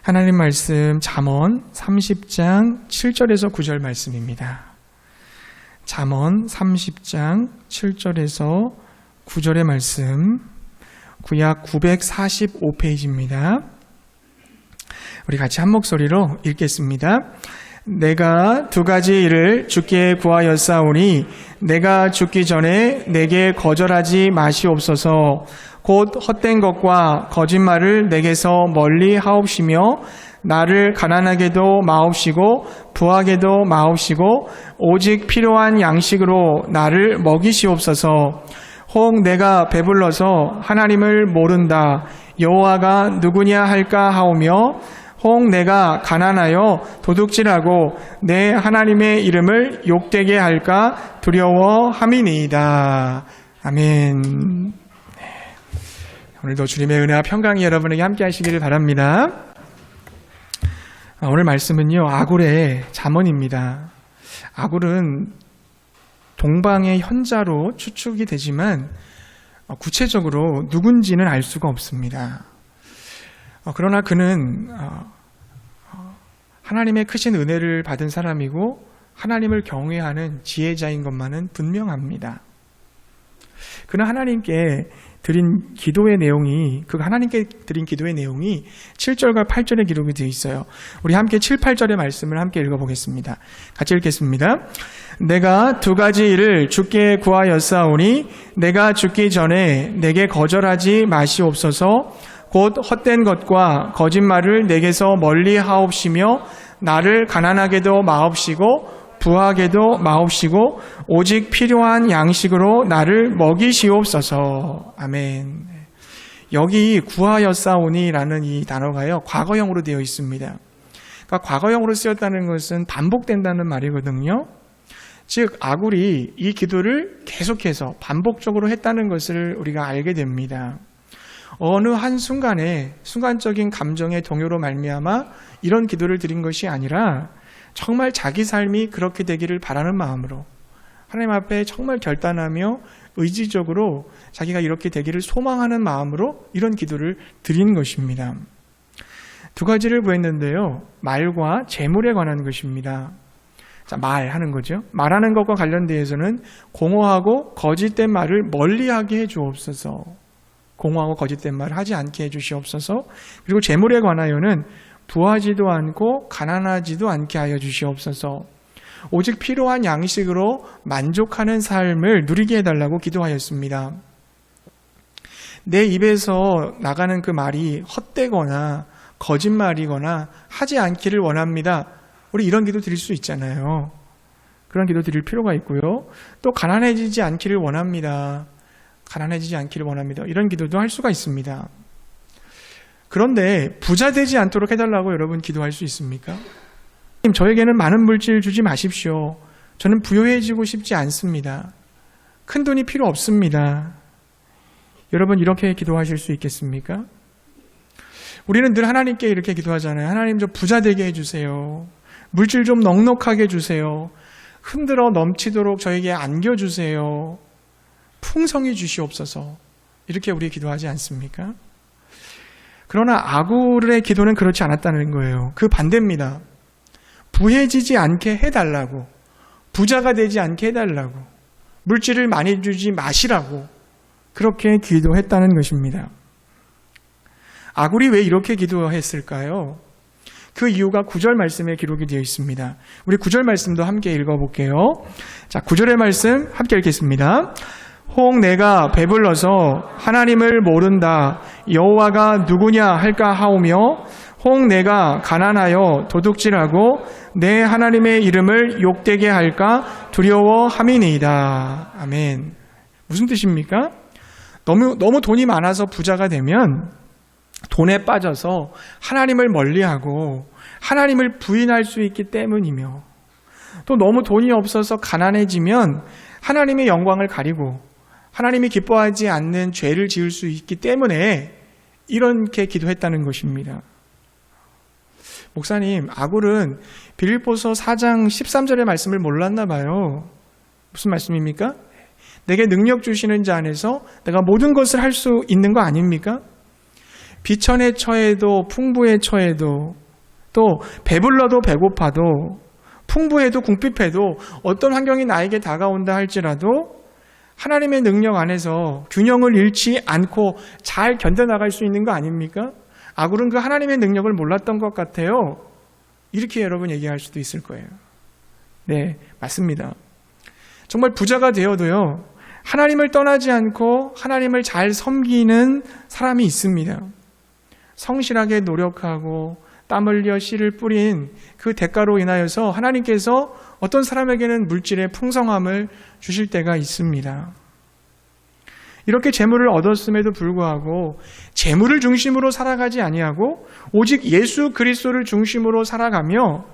하나님 말씀 잠언 30장 7절에서 9절 말씀입니다. 잠언 30장 7절에서 9절의 말씀, 구약 945페이지입니다. 우리 같이 한 목소리로 읽겠습니다. 내가 두 가지 일을 주께 구하였사오니 내가 죽기 전에 내게 거절하지 마시옵소서. 곧 헛된 것과 거짓말을 내게서 멀리 하옵시며 나를 가난하게도 마옵시고 부하게도 마옵시고 오직 필요한 양식으로 나를 먹이시옵소서. 혹 내가 배불러서 하나님을 모른다 여호와가 누구냐 할까 하오며 혹 내가 가난하여 도둑질하고 내 하나님의 이름을 욕되게 할까 두려워함이니이다. 아멘. 오늘도 주님의 은혜와 평강이 여러분에게 함께 하시기를 바랍니다. 오늘 말씀은요, 아굴의 잠언입니다. 아굴은 동방의 현자로 추측이 되지만 구체적으로 누군지는 알 수가 없습니다. 그러나 그는 하나님의 크신 은혜를 받은 사람이고 하나님을 경외하는 지혜자인 것만은 분명합니다. 그는 하나님께 드린 기도의 내용이, 하나님께 드린 기도의 내용이 7절과 8절에 기록이 되어 있어요. 우리 함께 7, 8절의 말씀을 함께 읽어보겠습니다. 같이 읽겠습니다. 내가 두 가지 일을 주께 구하였사오니 내가 죽기 전에 내게 거절하지 마시옵소서. 곧 헛된 것과 거짓말을 내게서 멀리 하옵시며 나를 가난하게도 마옵시고 부하게도 마옵시고 오직 필요한 양식으로 나를 먹이시옵소서. 아멘. 여기 구하였사오니라는 이 단어가요, 과거형으로 되어 있습니다. 그러니까 과거형으로 쓰였다는 것은 반복된다는 말이거든요. 즉 아굴이 이 기도를 계속해서 반복적으로 했다는 것을 우리가 알게 됩니다. 어느 한순간에 순간적인 감정의 동요로 말미암아 이런 기도를 드린 것이 아니라 정말 자기 삶이 그렇게 되기를 바라는 마음으로 하나님 앞에 정말 결단하며 의지적으로 자기가 이렇게 되기를 소망하는 마음으로 이런 기도를 드린 것입니다. 두 가지를 구했는데요, 말과 재물에 관한 것입니다. 자, 말하는 거죠. 말하는 것과 관련되어서는 공허하고 거짓된 말을 멀리하게 해 주옵소서. 공허하고 거짓된 말을 하지 않게 해 주시옵소서. 그리고 재물에 관하여는 부하지도 않고 가난하지도 않게 하여 주시옵소서. 오직 필요한 양식으로 만족하는 삶을 누리게 해달라고 기도하였습니다. 내 입에서 나가는 그 말이 헛되거나 거짓말이거나 하지 않기를 원합니다. 우리 이런 기도 드릴 수 있잖아요. 그런 기도 드릴 필요가 있고요. 또 가난해지지 않기를 원합니다. 가난해지지 않기를 원합니다. 이런 기도도 할 수가 있습니다. 그런데 부자 되지 않도록 해달라고 여러분 기도할 수 있습니까? 저에게는 많은 물질 주지 마십시오. 저는 부유해지고 싶지 않습니다. 큰 돈이 필요 없습니다. 여러분 이렇게 기도하실 수 있겠습니까? 우리는 늘 하나님께 이렇게 기도하잖아요. 하나님 저 부자 되게 해주세요. 물질 좀 넉넉하게 주세요. 흔들어 넘치도록 저에게 안겨주세요. 풍성히 주시옵소서. 이렇게 우리 기도하지 않습니까? 그러나 아굴의 기도는 그렇지 않았다는 거예요. 그 반대입니다. 부해지지 않게 해달라고, 부자가 되지 않게 해달라고, 물질을 많이 주지 마시라고 그렇게 기도했다는 것입니다. 아굴이 왜 이렇게 기도했을까요? 그 이유가 9절 말씀에 기록이 되어 있습니다. 우리 9절 말씀도 함께 읽어볼게요. 자, 9절의 말씀 함께 읽겠습니다. 혹 내가 배불러서 하나님을 모른다 여호와가 누구냐 할까 하오며 혹 내가 가난하여 도둑질하고 내 하나님의 이름을 욕되게 할까 두려워함이니이다. 아멘. 무슨 뜻입니까? 너무 돈이 많아서 부자가 되면 돈에 빠져서 하나님을 멀리하고 하나님을 부인할 수 있기 때문이며, 또 너무 돈이 없어서 가난해지면 하나님의 영광을 가리고 하나님이 기뻐하지 않는 죄를 지을 수 있기 때문에 이렇게 기도했다는 것입니다. 목사님, 아굴은 빌립보서 4장 13절의 말씀을 몰랐나 봐요. 무슨 말씀입니까? 내게 능력 주시는 자 안에서 내가 모든 것을 할 수 있는 거 아닙니까? 비천에 처해도 풍부에 처해도 또 배불러도 배고파도 풍부해도 궁핍해도 어떤 환경이 나에게 다가온다 할지라도 하나님의 능력 안에서 균형을 잃지 않고 잘 견뎌나갈 수 있는 거 아닙니까? 아굴은 그 하나님의 능력을 몰랐던 것 같아요. 이렇게 여러분 얘기할 수도 있을 거예요. 네, 맞습니다. 정말 부자가 되어도요, 하나님을 떠나지 않고 하나님을 잘 섬기는 사람이 있습니다. 성실하게 노력하고 땀 흘려 씨를 뿌린 그 대가로 인하여서 하나님께서 어떤 사람에게는 물질의 풍성함을 주실 때가 있습니다. 이렇게 재물을 얻었음에도 불구하고 재물을 중심으로 살아가지 아니하고 오직 예수 그리스도를 중심으로 살아가며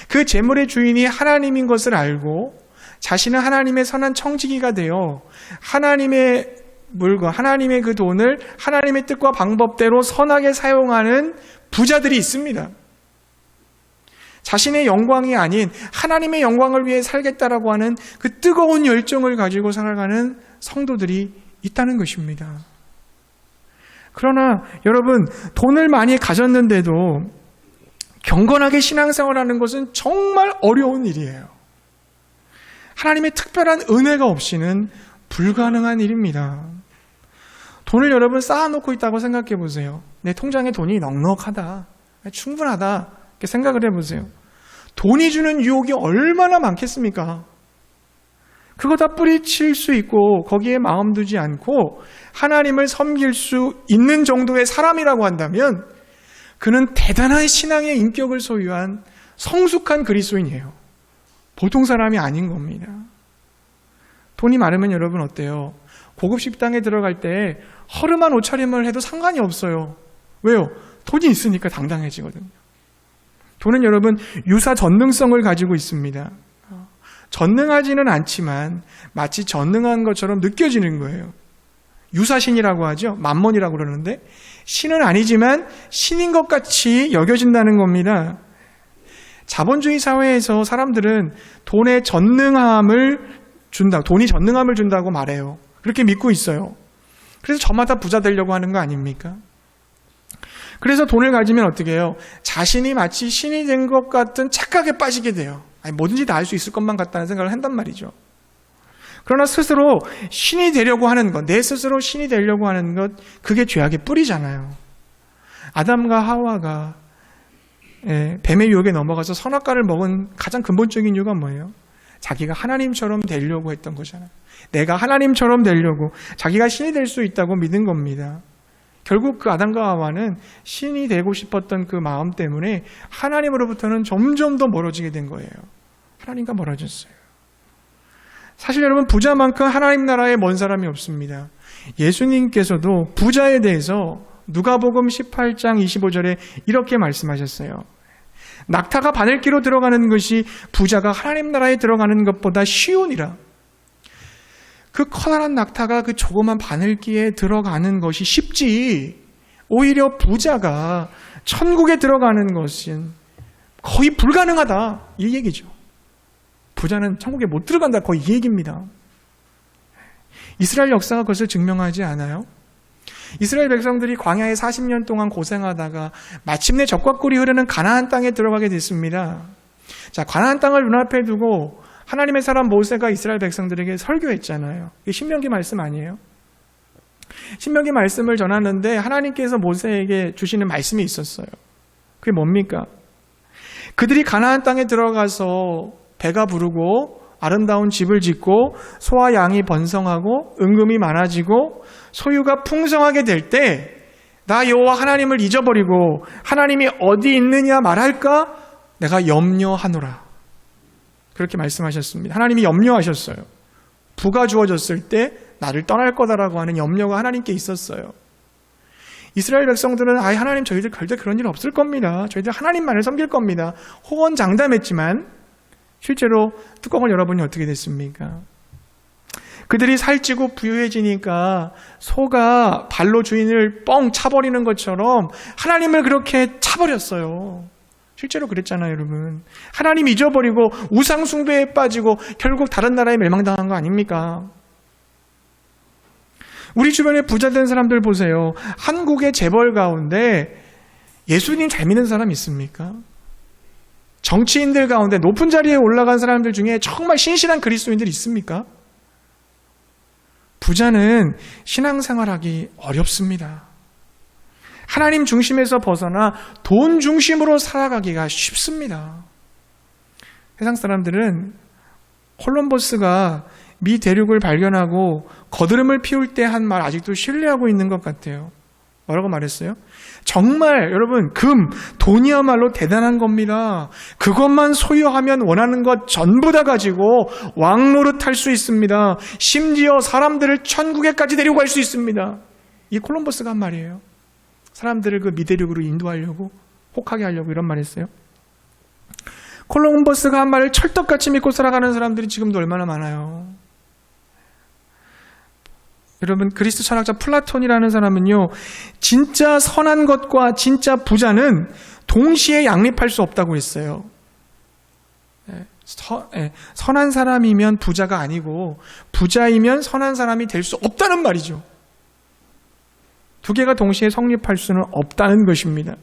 그 재물의 주인이 하나님인 것을 알고 자신은 하나님의 선한 청지기가 되어 하나님의 물건, 하나님의 그 돈을 하나님의 뜻과 방법대로 선하게 사용하는 부자들이 있습니다. 자신의 영광이 아닌 하나님의 영광을 위해 살겠다라고 하는 그 뜨거운 열정을 가지고 살아가는 성도들이 있다는 것입니다. 그러나 여러분, 돈을 많이 가졌는데도 경건하게 신앙생활하는 것은 정말 어려운 일이에요. 하나님의 특별한 은혜가 없이는 불가능한 일입니다. 돈을 여러분 쌓아놓고 있다고 생각해 보세요. 내 통장에 돈이 넉넉하다, 충분하다 이렇게 생각을 해보세요. 돈이 주는 유혹이 얼마나 많겠습니까? 그거 다 뿌리칠 수 있고 거기에 마음 두지 않고 하나님을 섬길 수 있는 정도의 사람이라고 한다면 그는 대단한 신앙의 인격을 소유한 성숙한 그리스도인이에요. 보통 사람이 아닌 겁니다. 돈이 많으면 여러분 어때요? 고급 식당에 들어갈 때 허름한 옷차림을 해도 상관이 없어요. 왜요? 돈이 있으니까 당당해지거든요. 돈은 여러분 유사 전능성을 가지고 있습니다. 전능하지는 않지만 마치 전능한 것처럼 느껴지는 거예요. 유사신이라고 하죠. 만몬이라고 그러는데 신은 아니지만 신인 것 같이 여겨진다는 겁니다. 자본주의 사회에서 사람들은 돈의 전능함을 준다, 돈이 전능함을 준다고 말해요. 그렇게 믿고 있어요. 그래서 저마다 부자 되려고 하는 거 아닙니까? 그래서 돈을 가지면 어떻게 해요? 자신이 마치 신이 된 것 같은 착각에 빠지게 돼요. 아니, 뭐든지 다 할 수 있을 것만 같다는 생각을 한단 말이죠. 그러나 스스로 신이 되려고 하는 것, 내 스스로 신이 되려고 하는 것, 그게 죄악의 뿌리잖아요. 아담과 하와가 뱀의 유혹에 넘어가서 선악과를 먹은 가장 근본적인 이유가 뭐예요? 자기가 하나님처럼 되려고 했던 거잖아요. 내가 하나님처럼 되려고 자기가 신이 될 수 있다고 믿은 겁니다. 결국 그 아담과 하와는 신이 되고 싶었던 그 마음 때문에 하나님으로부터는 점점 더 멀어지게 된 거예요. 하나님과 멀어졌어요. 사실 여러분, 부자만큼 하나님 나라에 먼 사람이 없습니다. 예수님께서도 부자에 대해서 누가복음 18장 25절에 이렇게 말씀하셨어요. 낙타가 바늘기로 들어가는 것이 부자가 하나님 나라에 들어가는 것보다 쉬우니라. 그 커다란 낙타가 그 조그만 바늘기에 들어가는 것이 쉽지, 오히려 부자가 천국에 들어가는 것은 거의 불가능하다, 이 얘기죠. 부자는 천국에 못 들어간다, 거의 이 얘기입니다. 이스라엘 역사가 그것을 증명하지 않아요? 이스라엘 백성들이 광야에 40년 동안 고생하다가 마침내 적과 꿀이 흐르는 가나안 땅에 들어가게 됐습니다. 자, 가나안 땅을 눈앞에 두고 하나님의 사람 모세가 이스라엘 백성들에게 설교했잖아요. 이게 신명기 말씀 아니에요? 신명기 말씀을 전하는데 하나님께서 모세에게 주시는 말씀이 있었어요. 그게 뭡니까? 그들이 가나안 땅에 들어가서 배가 부르고 아름다운 집을 짓고 소와 양이 번성하고 은금이 많아지고 소유가 풍성하게 될 때 나 여호와 하나님을 잊어버리고 하나님이 어디 있느냐 말할까? 내가 염려하노라. 그렇게 말씀하셨습니다. 하나님이 염려하셨어요. 부가 주어졌을 때 나를 떠날 거다라고 하는 염려가 하나님께 있었어요. 이스라엘 백성들은 아예 하나님 저희들 절대 그런 일 없을 겁니다. 저희들 하나님만을 섬길 겁니다. 호언장담했지만 실제로 뚜껑을 열어보니 어떻게 됐습니까? 그들이 살찌고 부유해지니까 소가 발로 주인을 뻥 차버리는 것처럼 하나님을 그렇게 차버렸어요. 실제로 그랬잖아요, 여러분. 하나님 잊어버리고 우상 숭배에 빠지고 결국 다른 나라에 멸망당한 거 아닙니까? 우리 주변에 부자 된 사람들 보세요. 한국의 재벌 가운데 예수님 잘 믿는 사람 있습니까? 정치인들 가운데 높은 자리에 올라간 사람들 중에 정말 신실한 그리스도인들 있습니까? 부자는 신앙생활하기 어렵습니다. 하나님 중심에서 벗어나 돈 중심으로 살아가기가 쉽습니다. 세상 사람들은 콜럼버스가 미 대륙을 발견하고 거드름을 피울 때 한 말 아직도 신뢰하고 있는 것 같아요. 뭐라고 말했어요? 정말 여러분 돈이야말로 대단한 겁니다. 그것만 소유하면 원하는 것 전부 다 가지고 왕노릇할 수 있습니다. 심지어 사람들을 천국에까지 데려갈 수 있습니다. 이 콜럼버스가 한 말이에요. 사람들을 그 미대륙으로 인도하려고 혹하게 하려고 이런 말 했어요. 콜럼버스가 한 말을 철떡같이 믿고 살아가는 사람들이 지금도 얼마나 많아요. 여러분 그리스 철학자 플라톤이라는 사람은요, 진짜 선한 것과 진짜 부자는 동시에 양립할 수 없다고 했어요. 선한 사람이면 부자가 아니고 부자이면 선한 사람이 될 수 없다는 말이죠. 두 개가 동시에 성립할 수는 없다는 것입니다.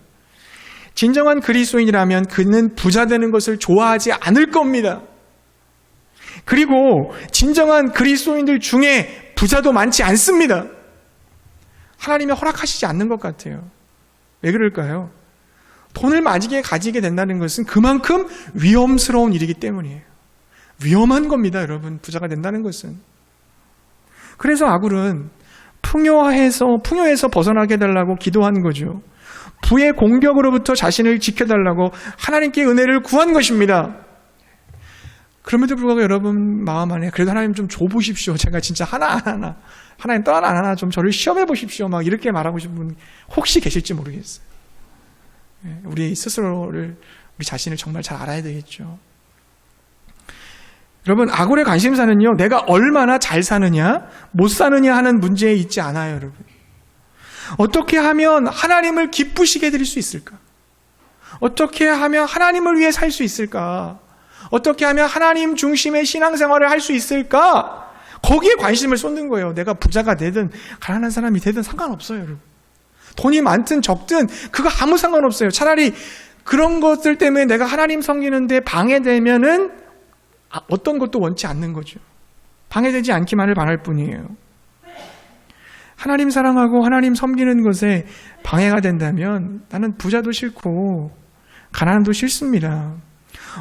진정한 그리스도인이라면 그는 부자 되는 것을 좋아하지 않을 겁니다. 그리고 진정한 그리스도인들 중에 부자도 많지 않습니다. 하나님이 허락하시지 않는 것 같아요. 왜 그럴까요? 돈을 많이 가지게 된다는 것은 그만큼 위험스러운 일이기 때문이에요. 위험한 겁니다, 여러분. 부자가 된다는 것은. 그래서 아굴은 풍요에서 벗어나게 해달라고 기도한 거죠. 부의 공격으로부터 자신을 지켜달라고 하나님께 은혜를 구한 것입니다. 그럼에도 불구하고 여러분 마음 안에 그래도 하나님 좀 줘보십시오. 제가 진짜 하나하나 하나님 또 하나하나 좀 저를 시험해 보십시오. 막 이렇게 말하고 싶은 분 혹시 계실지 모르겠어요. 우리 스스로를 우리 자신을 정말 잘 알아야 되겠죠. 여러분 아굴의 관심사는요, 내가 얼마나 잘 사느냐 못 사느냐 하는 문제에 있지 않아요. 여러분 어떻게 하면 하나님을 기쁘시게 해드릴 수 있을까? 어떻게 하면 하나님을 위해 살 수 있을까? 어떻게 하면 하나님 중심의 신앙생활을 할 수 있을까? 거기에 관심을 쏟는 거예요. 내가 부자가 되든 가난한 사람이 되든 상관없어요. 여러분 돈이 많든 적든 그거 아무 상관없어요. 차라리 그런 것들 때문에 내가 하나님 섬기는데 방해되면은 어떤 것도 원치 않는 거죠. 방해되지 않기만을 바랄 뿐이에요. 하나님 사랑하고 하나님 섬기는 것에 방해가 된다면 나는 부자도 싫고 가난도 싫습니다.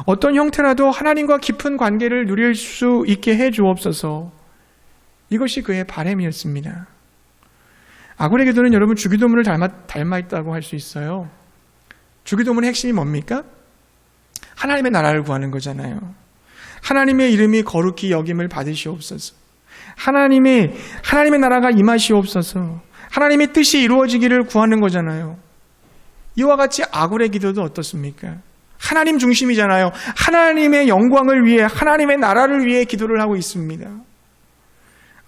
어떤 형태라도 하나님과 깊은 관계를 누릴 수 있게 해 주옵소서. 이것이 그의 바람이었습니다. 아굴의 기도는 여러분 주기도문을 닮아 있다고 할 수 있어요. 주기도문의 핵심이 뭡니까? 하나님의 나라를 구하는 거잖아요. 하나님의 이름이 거룩히 여김을 받으시옵소서. 하나님의 나라가 임하시옵소서. 하나님의 뜻이 이루어지기를 구하는 거잖아요. 이와 같이 아굴의 기도도 어떻습니까? 하나님 중심이잖아요. 하나님의 영광을 위해, 하나님의 나라를 위해 기도를 하고 있습니다.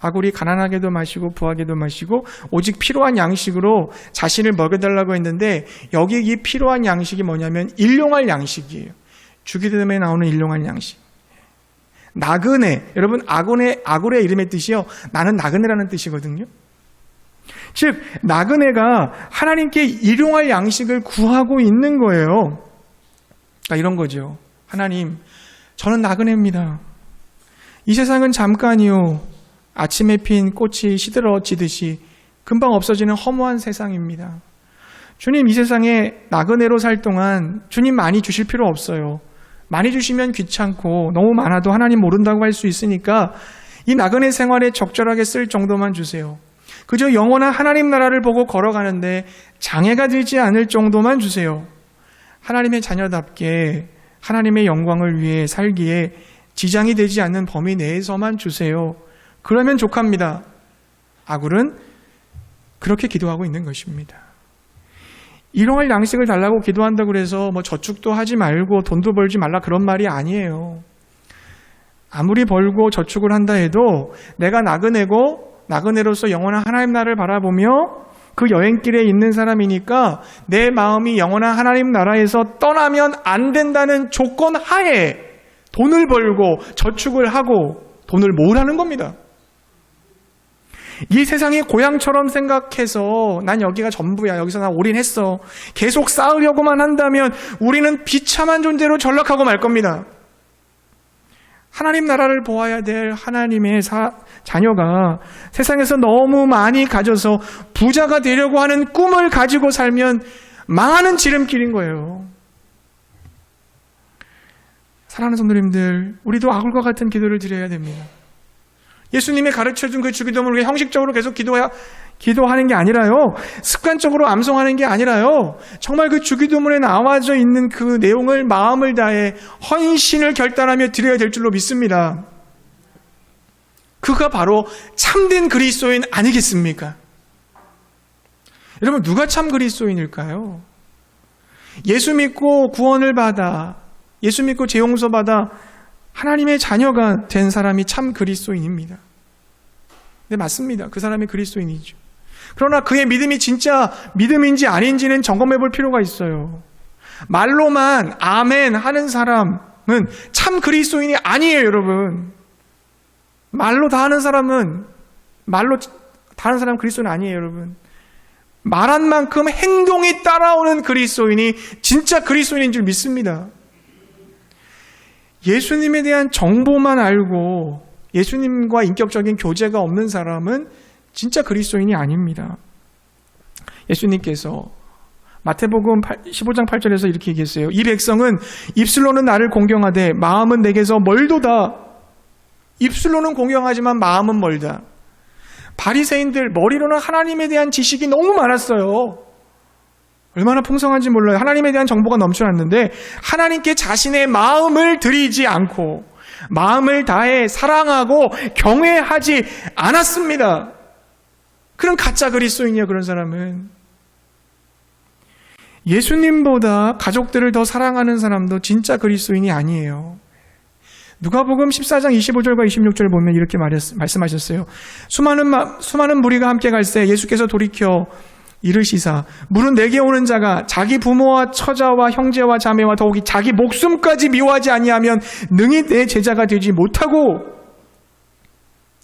아굴이 가난하게도 마시고 부하게도 마시고 오직 필요한 양식으로 자신을 먹여달라고 했는데 여기 이 필요한 양식이 뭐냐면 일용할 양식이에요. 주기도문에 나오는 일용할 양식. 나그네, 여러분 아굴의 이름의 뜻이요, 나는 나그네라는 뜻이거든요. 즉 나그네가 하나님께 일용할 양식을 구하고 있는 거예요. 그러니까 이런 거죠. 하나님, 저는 나그네입니다. 이 세상은 잠깐이요, 아침에 핀 꽃이 시들어지듯이 금방 없어지는 허무한 세상입니다. 주님, 이 세상에 나그네로 살 동안 주님 많이 주실 필요 없어요. 많이 주시면 귀찮고 너무 많아도 하나님 모른다고 할 수 있으니까 이 나그네 생활에 적절하게 쓸 정도만 주세요. 그저 영원한 하나님 나라를 보고 걸어가는데 장애가 되지 않을 정도만 주세요. 하나님의 자녀답게 하나님의 영광을 위해 살기에 지장이 되지 않는 범위 내에서만 주세요. 그러면 족합니다. 아굴은 그렇게 기도하고 있는 것입니다. 일용할 양식을 달라고 기도한다고 해서 저축도 하지 말고 돈도 벌지 말라 그런 말이 아니에요. 아무리 벌고 저축을 한다 해도 내가 나그네로서 영원한 하나님 나라를 바라보며 그 여행길에 있는 사람이니까 내 마음이 영원한 하나님 나라에서 떠나면 안 된다는 조건 하에 돈을 벌고 저축을 하고 돈을 모으라는 겁니다. 이 세상이 고향처럼 생각해서 난 여기가 전부야, 여기서 나 올인했어, 계속 쌓으려고만 한다면 우리는 비참한 존재로 전락하고 말 겁니다. 하나님 나라를 보아야 될 하나님의 자녀가 세상에서 너무 많이 가져서 부자가 되려고 하는 꿈을 가지고 살면 망하는 지름길인 거예요. 사랑하는 성도님들, 우리도 아굴과 같은 기도를 드려야 됩니다. 예수님이 가르쳐준 그 주기도문을 형식적으로 계속 기도하는 게 아니라요, 습관적으로 암송하는 게 아니라요, 정말 그 주기도문에 나와져 있는 그 내용을 마음을 다해 헌신을 결단하며 드려야 될 줄로 믿습니다. 그가 바로 참된 그리스도인 아니겠습니까? 여러분, 누가 참 그리스도인일까요? 예수 믿고 구원을 받아, 예수 믿고 죄 용서받아 하나님의 자녀가 된 사람이 참 그리스도인입니다. 네, 맞습니다. 그 사람이 그리스도인이죠. 그러나 그의 믿음이 진짜 믿음인지 아닌지는 점검해 볼 필요가 있어요. 말로만 아멘 하는 사람은 참 그리스도인이 아니에요, 여러분. 말로 다 하는 사람은 그리스도인 아니에요, 여러분. 말한 만큼 행동이 따라오는 그리스도인이 진짜 그리스도인인 줄 믿습니다. 예수님에 대한 정보만 알고 예수님과 인격적인 교제가 없는 사람은 진짜 그리스도인이 아닙니다. 예수님께서 마태복음 15장 8절에서 이렇게 얘기했어요. 이 백성은 입술로는 나를 공경하되 마음은 내게서 멀도다. 입술로는 공경하지만 마음은 멀다. 바리새인들 머리로는 하나님에 대한 지식이 너무 많았어요. 얼마나 풍성한지 몰라요. 하나님에 대한 정보가 넘쳐났는데 하나님께 자신의 마음을 드리지 않고 마음을 다해 사랑하고 경외하지 않았습니다. 그런 가짜 그리스도인이에요, 그런 사람은. 예수님보다 가족들을 더 사랑하는 사람도 진짜 그리스도인이 아니에요. 누가복음 14장 25절과 26절 보면 이렇게 말씀하셨어요. 수많은 무리가 함께 갈 때 예수께서 돌이켜 이르시사 물은 내게 오는 자가 자기 부모와 처자와 형제와 자매와 더욱이 자기 목숨까지 미워하지 아니하면 능히 내 제자가 되지 못하고.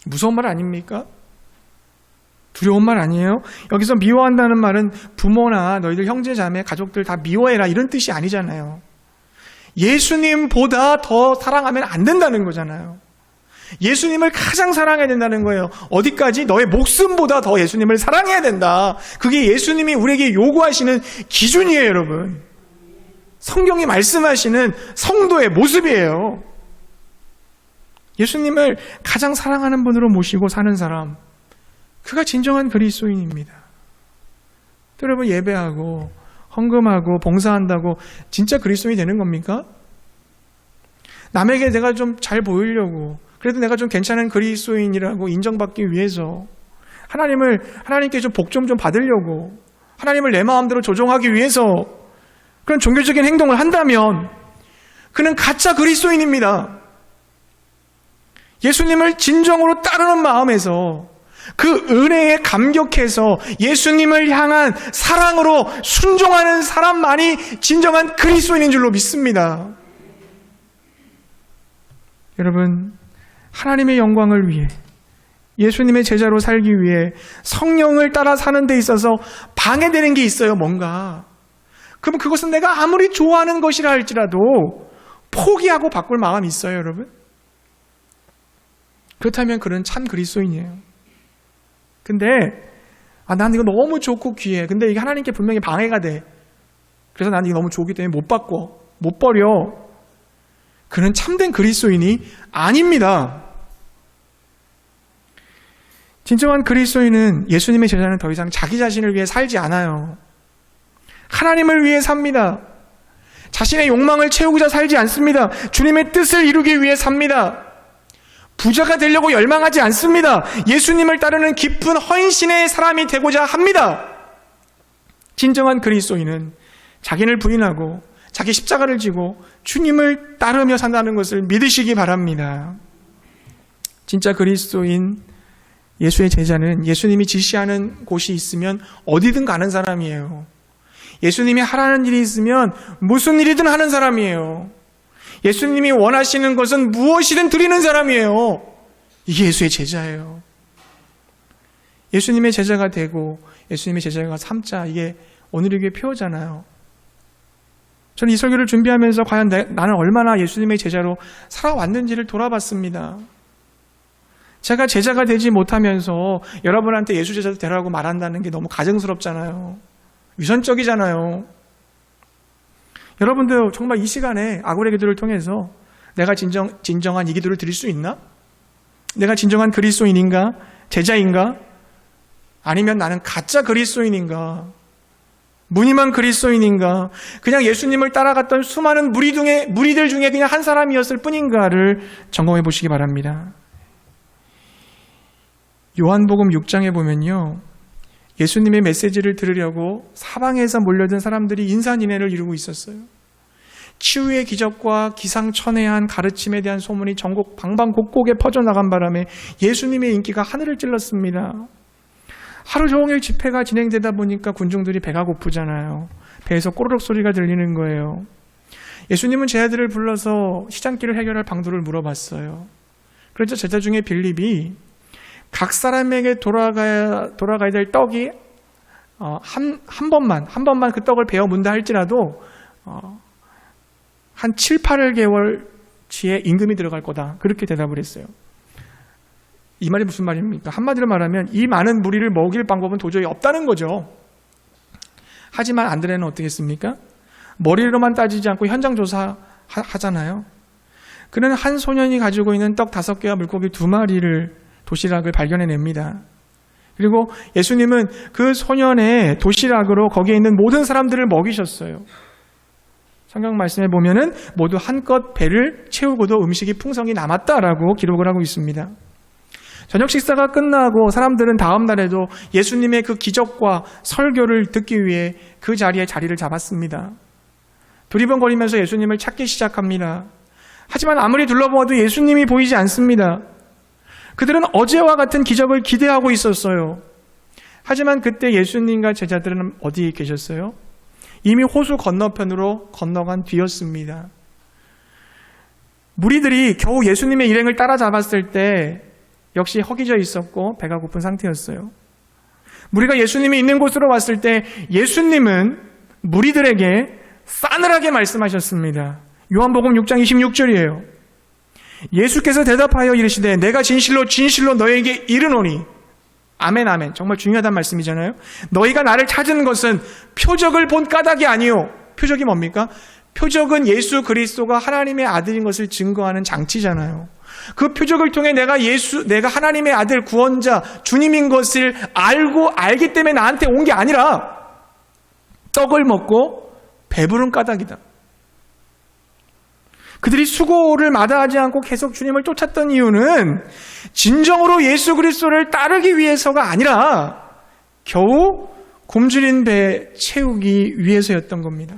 무서운 말 아닙니까? 두려운 말 아니에요? 여기서 미워한다는 말은 부모나 너희들 형제 자매 가족들 다 미워해라 이런 뜻이 아니잖아요. 예수님보다 더 사랑하면 안 된다는 거잖아요. 예수님을 가장 사랑해야 된다는 거예요. 어디까지? 너의 목숨보다 더 예수님을 사랑해야 된다. 그게 예수님이 우리에게 요구하시는 기준이에요, 여러분. 성경이 말씀하시는 성도의 모습이에요. 예수님을 가장 사랑하는 분으로 모시고 사는 사람, 그가 진정한 그리스도인입니다. 또 여러분, 예배하고 헌금하고 봉사한다고 진짜 그리스도인이 되는 겁니까? 남에게 내가 좀 잘 보이려고, 그래도 내가 좀 괜찮은 그리스도인이라고 인정받기 위해서 하나님께 좀 복 좀 받으려고, 하나님을 내 마음대로 조종하기 위해서 그런 종교적인 행동을 한다면 그는 가짜 그리스도인입니다. 예수님을 진정으로 따르는 마음에서 그 은혜에 감격해서 예수님을 향한 사랑으로 순종하는 사람만이 진정한 그리스도인인 줄로 믿습니다. 여러분, 하나님의 영광을 위해 예수님의 제자로 살기 위해 성령을 따라 사는 데 있어서 방해되는 게 있어요, 뭔가. 그럼 그것은 내가 아무리 좋아하는 것이라 할지라도 포기하고 바꿀 마음이 있어요, 여러분. 그렇다면 그는 참 그리스도인이에요. 근데 난 이거 너무 좋고 귀해. 근데 이게 하나님께 분명히 방해가 돼. 그래서 나는 이거 너무 좋기 때문에 못 바꿔, 못 버려. 그는 참된 그리스도인이 아닙니다. 진정한 그리스도인은 예수님의 제자는 더 이상 자기 자신을 위해 살지 않아요. 하나님을 위해 삽니다. 자신의 욕망을 채우고자 살지 않습니다. 주님의 뜻을 이루기 위해 삽니다. 부자가 되려고 열망하지 않습니다. 예수님을 따르는 깊은 헌신의 사람이 되고자 합니다. 진정한 그리스도인은 자기를 부인하고 자기 십자가를 지고 주님을 따르며 산다는 것을 믿으시기 바랍니다. 진짜 그리스도인 예수의 제자는 예수님이 지시하는 곳이 있으면 어디든 가는 사람이에요. 예수님이 하라는 일이 있으면 무슨 일이든 하는 사람이에요. 예수님이 원하시는 것은 무엇이든 드리는 사람이에요. 이게 예수의 제자예요. 예수님의 제자가 되고 예수님의 제자가 삼자, 이게 오늘 이게 표어잖아요. 저는 이 설교를 준비하면서 과연 나는 얼마나 예수님의 제자로 살아왔는지를 돌아봤습니다. 제가 제자가 되지 못하면서 여러분한테 예수 제자 되라고 말한다는 게 너무 가증스럽잖아요. 위선적이잖아요. 여러분들 정말 이 시간에 아굴의 기도를 통해서 내가 진정한 이 기도를 드릴 수 있나? 내가 진정한 그리스도인인가? 제자인가? 아니면 나는 가짜 그리스도인인가? 무늬만 그리스도인인가? 그냥 예수님을 따라갔던 수많은 무리들 중에 그냥 한 사람이었을 뿐인가를 점검해 보시기 바랍니다. 요한복음 6장에 보면요, 예수님의 메시지를 들으려고 사방에서 몰려든 사람들이 인산인해를 이루고 있었어요. 치유의 기적과 기상천외한 가르침에 대한 소문이 전국 방방곡곡에 퍼져나간 바람에 예수님의 인기가 하늘을 찔렀습니다. 하루 종일 집회가 진행되다 보니까 군중들이 배가 고프잖아요. 배에서 꼬르륵 소리가 들리는 거예요. 예수님은 제자들을 불러서 시장길을 해결할 방도를 물어봤어요. 그래서 제자 중에 빌립이 각 사람에게 돌아가야 될 떡이 한 번만 그 떡을 베어 문다 할지라도 한 7, 8개월치의 임금이 들어갈 거다. 그렇게 대답을 했어요. 이 말이 무슨 말입니까? 한마디로 말하면 이 많은 무리를 먹일 방법은 도저히 없다는 거죠. 하지만 안드레는 어떻게 했습니까? 머리로만 따지지 않고 현장 조사하잖아요. 그는 한 소년이 가지고 있는 떡 5개와 물고기 2마리를 도시락을 발견해냅니다. 그리고 예수님은 그 소년의 도시락으로 거기에 있는 모든 사람들을 먹이셨어요. 성경 말씀에 보면은 모두 한껏 배를 채우고도 음식이 풍성히 남았다라고 기록을 하고 있습니다. 저녁 식사가 끝나고 사람들은 다음 날에도 예수님의 그 기적과 설교를 듣기 위해 그 자리에 자리를 잡았습니다. 두리번거리면서 예수님을 찾기 시작합니다. 하지만 아무리 둘러보아도 예수님이 보이지 않습니다. 그들은 어제와 같은 기적을 기대하고 있었어요. 하지만 그때 예수님과 제자들은 어디에 계셨어요? 이미 호수 건너편으로 건너간 뒤였습니다. 무리들이 겨우 예수님의 일행을 따라잡았을 때 역시 허기져 있었고 배가 고픈 상태였어요. 무리가 예수님이 있는 곳으로 왔을 때 예수님은 무리들에게 싸늘하게 말씀하셨습니다. 요한복음 6장 26절이에요. 예수께서 대답하여 이르시되 내가 진실로 진실로 너에게 이르노니, 아멘 아멘, 정말 중요하단 말씀이잖아요. 너희가 나를 찾은 것은 표적을 본 까닭이 아니요. 표적이 뭡니까? 표적은 예수 그리스도가 하나님의 아들인 것을 증거하는 장치잖아요. 그 표적을 통해 내가 하나님의 아들 구원자 주님인 것을 알기 때문에 나한테 온 게 아니라 떡을 먹고 배부른 까닭이다. 그들이 수고를 마다하지 않고 계속 주님을 쫓았던 이유는 진정으로 예수 그리스도를 따르기 위해서가 아니라 겨우 굶주린 배 채우기 위해서였던 겁니다.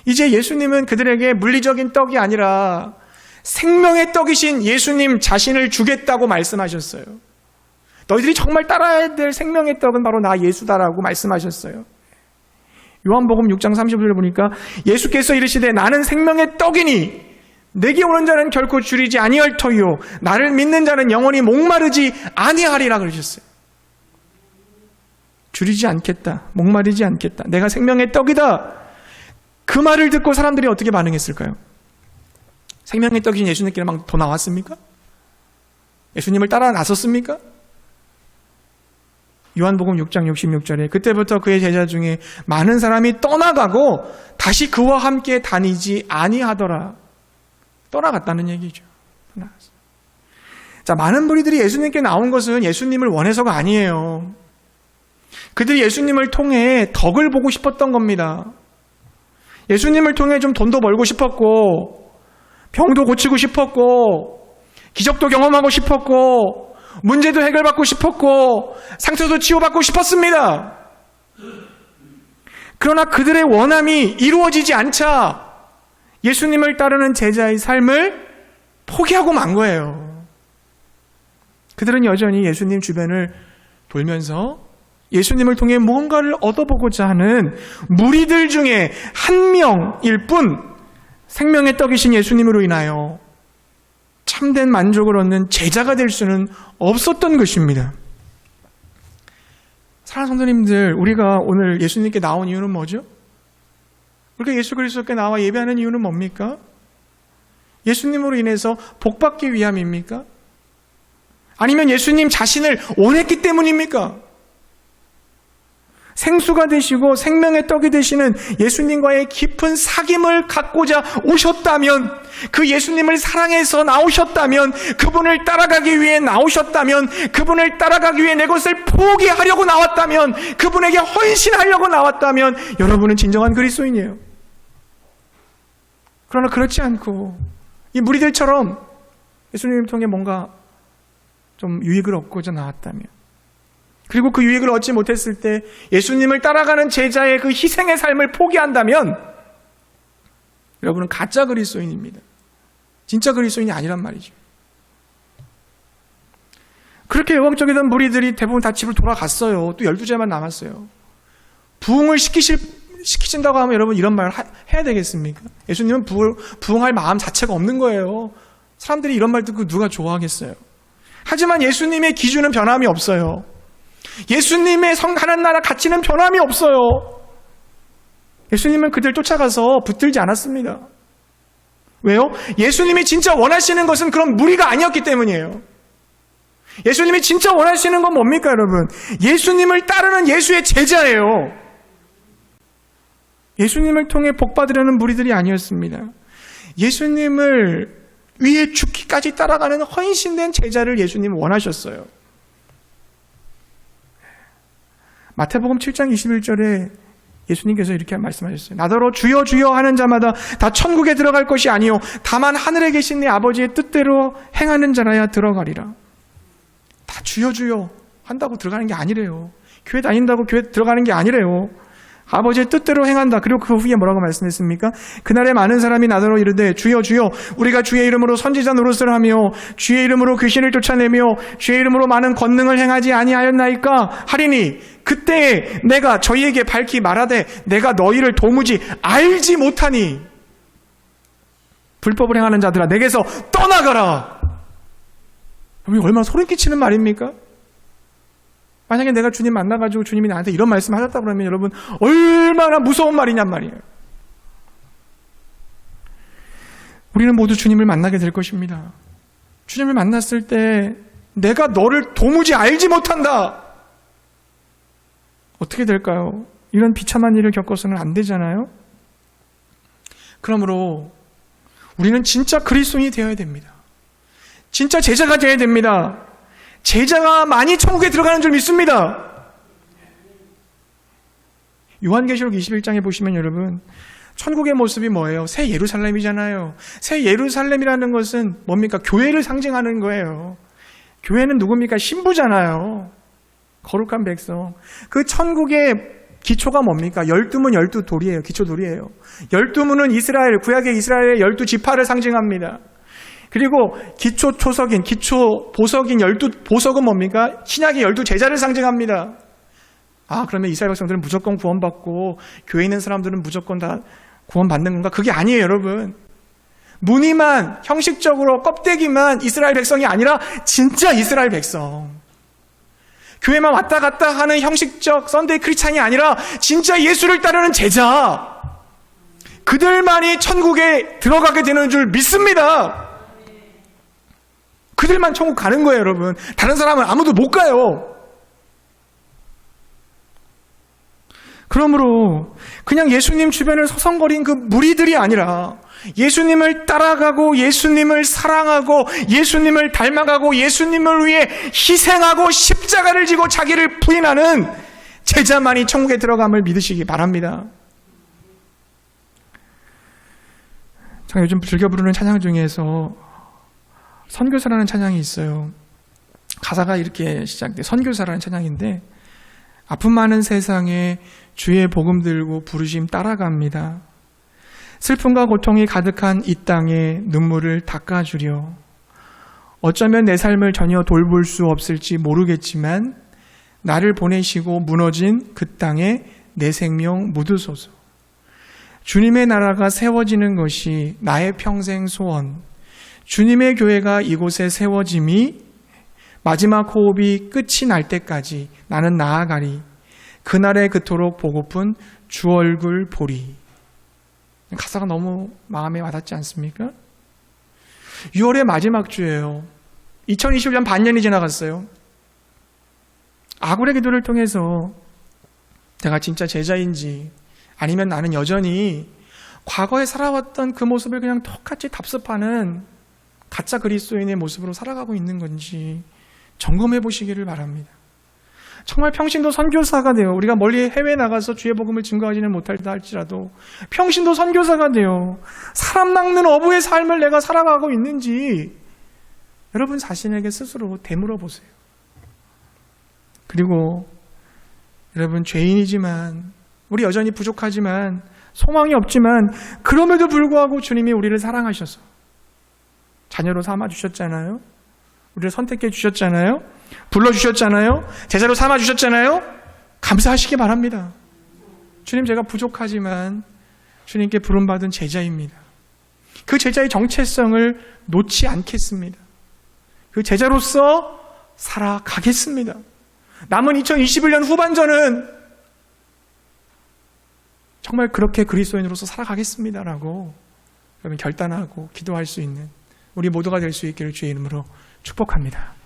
이제 예수님은 그들에게 물리적인 떡이 아니라 생명의 떡이신 예수님 자신을 주겠다고 말씀하셨어요. 너희들이 정말 따라야 될 생명의 떡은 바로 나 예수다라고 말씀하셨어요. 요한복음 6장 35절을 보니까 예수께서 이르시되 나는 생명의 떡이니 내게 오는 자는 결코 줄이지 아니할 터이요 나를 믿는 자는 영원히 목마르지 아니하리라 그러셨어요. 줄이지 않겠다, 목마르지 않겠다, 내가 생명의 떡이다. 그 말을 듣고 사람들이 어떻게 반응했을까요? 생명의 떡이신 예수님께 막 더 나왔습니까? 예수님을 따라 나섰습니까? 요한복음 6장 66절에 그때부터 그의 제자 중에 많은 사람이 떠나가고 다시 그와 함께 다니지 아니하더라. 떠나갔다는 얘기죠. 자, 많은 무리들이 예수님께 나온 것은 예수님을 원해서가 아니에요. 그들이 예수님을 통해 덕을 보고 싶었던 겁니다. 예수님을 통해 좀 돈도 벌고 싶었고, 병도 고치고 싶었고, 기적도 경험하고 싶었고, 문제도 해결받고 싶었고, 상처도 치유받고 싶었습니다. 그러나 그들의 원함이 이루어지지 않자 예수님을 따르는 제자의 삶을 포기하고 만 거예요. 그들은 여전히 예수님 주변을 돌면서 예수님을 통해 무언가를 얻어보고자 하는 무리들 중에 한 명일 뿐 생명의 떡이신 예수님으로 인하여 참된 만족을 얻는 제자가 될 수는 없었던 것입니다. 사랑하는 성도님들, 우리가 오늘 예수님께 나온 이유는 뭐죠? 우리가 예수 그리스도께 나와 예배하는 이유는 뭡니까? 예수님으로 인해서 복받기 위함입니까? 아니면 예수님 자신을 원했기 때문입니까? 생수가 되시고 생명의 떡이 되시는 예수님과의 깊은 사귐을 갖고자 오셨다면, 그 예수님을 사랑해서 나오셨다면, 그분을 따라가기 위해 나오셨다면, 그분을 따라가기 위해 내 것을 포기하려고 나왔다면, 그분에게 헌신하려고 나왔다면 여러분은 진정한 그리스도인이에요. 그러나 그렇지 않고 이 무리들처럼 예수님을 통해 뭔가 좀 유익을 얻고자 나왔다면, 그리고 그 유익을 얻지 못했을 때 예수님을 따라가는 제자의 그 희생의 삶을 포기한다면 여러분은 가짜 그리스도인입니다. 진짜 그리스도인이 아니란 말이죠. 그렇게 열광적이던 무리들이 대부분 다 집을 돌아갔어요. 또 12제만 남았어요. 부흥을 시키신다고 하면 여러분 이런 말을 해야 되겠습니까? 예수님은 부흥할 마음 자체가 없는 거예요. 사람들이 이런 말 듣고 누가 좋아하겠어요? 하지만 예수님의 기준은 변함이 없어요. 예수님의 성하는 나라 가치는 변함이 없어요. 예수님은 그들 쫓아가서 붙들지 않았습니다. 왜요? 예수님이 진짜 원하시는 것은 그런 무리가 아니었기 때문이에요. 예수님이 진짜 원하시는 건 뭡니까, 여러분? 예수님을 따르는 예수의 제자예요. 예수님을 통해 복받으려는 무리들이 아니었습니다. 예수님을 위해 죽기까지 따라가는 헌신된 제자를 예수님은 원하셨어요. 마태복음 7장 21절에 예수님께서 이렇게 말씀하셨어요. 나더러 주여 주여 하는 자마다 다 천국에 들어갈 것이 아니요 다만 하늘에 계신 내 아버지의 뜻대로 행하는 자라야 들어가리라. 다 주여 주여 한다고 들어가는 게 아니래요. 교회 다닌다고 교회 들어가는 게 아니래요. 아버지의 뜻대로 행한다. 그리고 그 후에 뭐라고 말씀했습니까? 그날에 많은 사람이 나더러 이르되 주여 주여 우리가 주의 이름으로 선지자 노릇을 하며 주의 이름으로 귀신을 쫓아내며 주의 이름으로 많은 권능을 행하지 아니하였나이까 하리니 그때에 내가 저희에게 밝히 말하되 내가 너희를 도무지 알지 못하니 불법을 행하는 자들아 내게서 떠나가라. 얼마나 소름 끼치는 말입니까? 만약에 내가 주님 만나가지고 주님이 나한테 이런 말씀 하셨다 그러면 여러분 얼마나 무서운 말이냔 말이에요. 우리는 모두 주님을 만나게 될 것입니다. 주님을 만났을 때 내가 너를 도무지 알지 못한다. 어떻게 될까요? 이런 비참한 일을 겪어서는 안 되잖아요. 그러므로 우리는 진짜 그리스도인이 되어야 됩니다. 진짜 제자가 되어야 됩니다. 제자가 많이 천국에 들어가는 줄 믿습니다. 요한계시록 21장에 보시면 여러분 천국의 모습이 뭐예요? 새 예루살렘이잖아요. 새 예루살렘이라는 것은 뭡니까? 교회를 상징하는 거예요. 교회는 누굽니까? 신부잖아요. 거룩한 백성. 그 천국의 기초가 뭡니까? 12문 12돌이에요. 기초돌이에요. 12문은 이스라엘, 구약의 이스라엘의 12지파를 상징합니다. 그리고 기초 초석인, 기초 보석인 12보석은 뭡니까? 신약의 12제자를 상징합니다. 아, 그러면 이스라엘 백성들은 무조건 구원받고 교회에 있는 사람들은 무조건 다 구원받는 건가? 그게 아니에요, 여러분. 무늬만, 형식적으로 껍데기만 이스라엘 백성이 아니라 진짜 이스라엘 백성. 교회만 왔다 갔다 하는 형식적 썬데이 크리스찬이 아니라 진짜 예수를 따르는 제자. 그들만이 천국에 들어가게 되는 줄 믿습니다. 그들만 천국 가는 거예요, 여러분. 다른 사람은 아무도 못 가요. 그러므로 그냥 예수님 주변을 서성거린 그 무리들이 아니라 예수님을 따라가고 예수님을 사랑하고 예수님을 닮아가고 예수님을 위해 희생하고 십자가를 지고 자기를 부인하는 제자만이 천국에 들어감을 믿으시기 바랍니다. 제가 요즘 즐겨 부르는 찬양 중에서 선교사라는 찬양이 있어요. 가사가 이렇게 시작돼. 선교사라는 찬양인데 아픔 많은 세상에 주의 복음 들고 부르심 따라갑니다. 슬픔과 고통이 가득한 이 땅에 눈물을 닦아주려. 어쩌면 내 삶을 전혀 돌볼 수 없을지 모르겠지만 나를 보내시고 무너진 그 땅에 내 생명 묻으소서. 주님의 나라가 세워지는 것이 나의 평생 소원. 주님의 교회가 이곳에 세워짐이 마지막 호흡이 끝이 날 때까지 나는 나아가리. 그날에 그토록 보고픈 주 얼굴 보리. 가사가 너무 마음에 와닿지 않습니까? 6월의 마지막 주예요. 2021년 반년이 지나갔어요. 아굴의 기도를 통해서 내가 진짜 제자인지 아니면 나는 여전히 과거에 살아왔던 그 모습을 그냥 똑같이 답습하는 가짜 그리스도인의 모습으로 살아가고 있는 건지 점검해 보시기를 바랍니다. 정말 평신도 선교사가 돼요. 우리가 멀리 해외에 나가서 주의 복음을 증거하지는 못할다 할지라도 평신도 선교사가 돼요. 사람 낚는 어부의 삶을 내가 살아가고 있는지 여러분 자신에게 스스로 되물어 보세요. 그리고 여러분 죄인이지만 우리 여전히 부족하지만 소망이 없지만 그럼에도 불구하고 주님이 우리를 사랑하셔서 자녀로 삼아주셨잖아요. 우리를 선택해 주셨잖아요. 불러주셨잖아요. 제자로 삼아주셨잖아요. 감사하시기 바랍니다. 주님, 제가 부족하지만 주님께 부름받은 제자입니다. 그 제자의 정체성을 놓지 않겠습니다. 그 제자로서 살아가겠습니다. 남은 2021년 후반전은 정말 그렇게 그리스도인으로서 살아가겠습니다라고 여러분 결단하고 기도할 수 있는 우리 모두가 될 수 있기를 주의 이름으로 축복합니다.